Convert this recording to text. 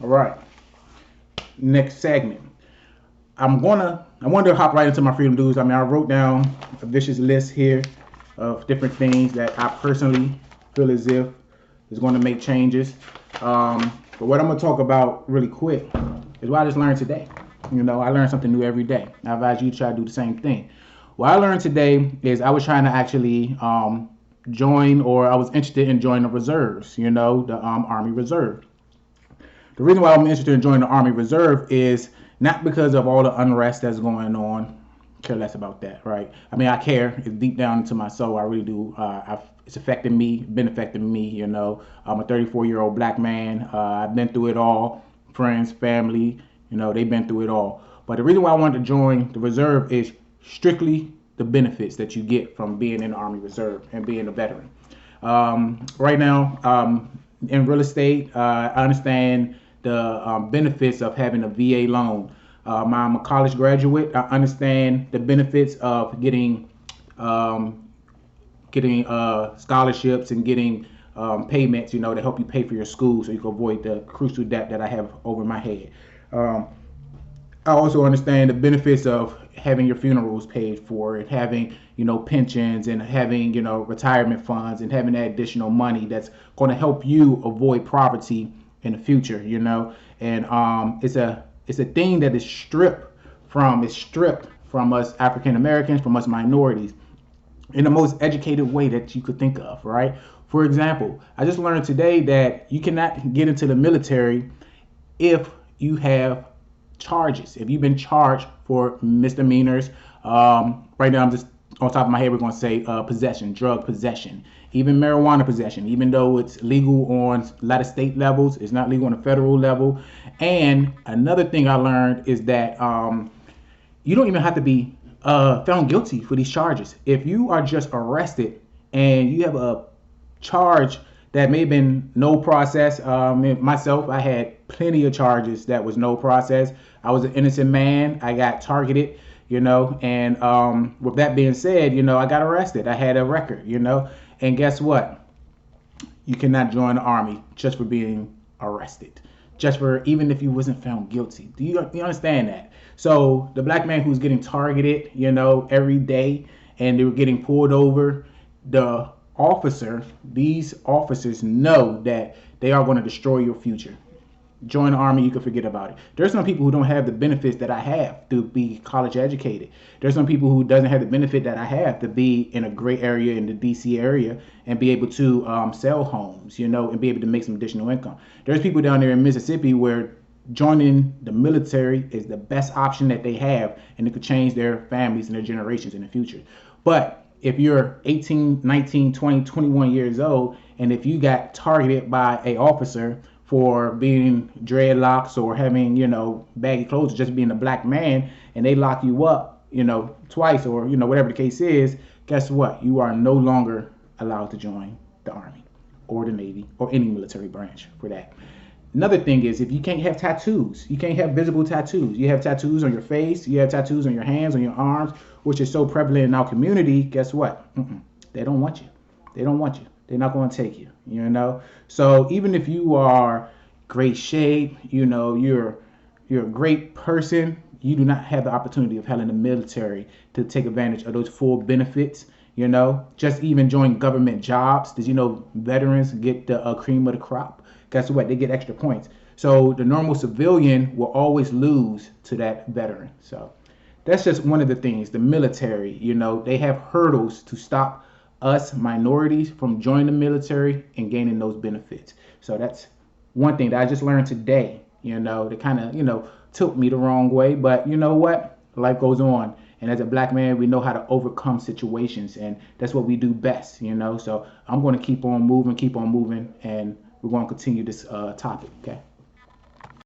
All right. Next segment. I wanted to hop right into my freedom dues. I mean, I wrote down a vicious list here of different things that I personally feel as if is going to make changes. But what I'm going to talk about really quick is what I just learned today. I learn something new every day. I advise you to try to do the same thing. What I learned today is I was trying to actually join, or I was interested in joining the reserves, the Army Reserve. The reason why I'm interested in joining the Army Reserve is not because of all the unrest that's going on. Care less about that, right? I mean, I care. It's deep down into my soul. I really do. It's affecting me, been affecting me. I'm a 34-year-old black man. I've been through it all. Friends, family, they've been through it all. But the reason why I wanted to join the reserve is strictly the benefits that you get from being in the Army Reserve and being a veteran. Right now, in real estate, I understand the benefits of having a VA loan. I'm a college graduate. I understand the benefits of getting scholarships and getting payments, to help you pay for your school so you can avoid the crucial debt that I have over my head. I also understand the benefits of having your funerals paid for and having, pensions and having, retirement funds and having that additional money that's going to help you avoid poverty in the future, and it's a thing that is stripped from us African Americans, from us minorities, in the most educated way that you could think of, right? For example, I just learned today that you cannot get into the military if you have charges. If you've been charged for misdemeanors, right now I'm just on top of my head, we're going to say possession, drug possession, even marijuana possession, even though it's legal on a lot of state levels, it's not legal on a federal level. And another thing I learned is that you don't even have to be found guilty for these charges. If you are just arrested and you have a charge that may have been no process. Myself, I had plenty of charges that was no process. I was an innocent man. I got targeted, and with that being said, I got arrested. I had a record, and guess what? You cannot join the Army just for being arrested, just for, even if you wasn't found guilty. Do you understand that? So the black man who's getting targeted, every day, and they were getting pulled over, these officers know that they are going to destroy your future. Join the Army, you can forget about it. There's some people who don't have the benefits that I have to be college educated. There's some people who doesn't have the benefit that I have to be in a great area in the DC area and be able to sell homes, and be able to make some additional income. There's people down there in Mississippi where joining the military is the best option that they have, and it could change their families and their generations in the future. But if you're 18, 19, 20, 21 years old, and if you got targeted by a officer for being dreadlocks or having, baggy clothes, or just being a black man, and they lock you up, twice, or, whatever the case is, guess what? You are no longer allowed to join the Army or the Navy or any military branch for that. Another thing is, if you can't have tattoos, you can't have visible tattoos. You have tattoos on your face, you have tattoos on your hands, on your arms, which is so prevalent in our community. Guess what? They don't want you. They don't want you. They're not going to take you, So even if you are great shape, you're a great person, you do not have the opportunity of having the military to take advantage of those full benefits. Just even join government jobs. Did you know veterans get the cream of the crop? Guess what? They get extra points. So the normal civilian will always lose to that veteran. So that's just one of the things. The military, they have hurdles to stop us minorities from joining the military and gaining those benefits. So that's one thing that I just learned today, that kind of, tilt me the wrong way. But you know what? Life goes on. And as a black man, we know how to overcome situations. And that's what we do best, So I'm going to keep on moving, and we're going to continue this topic, okay?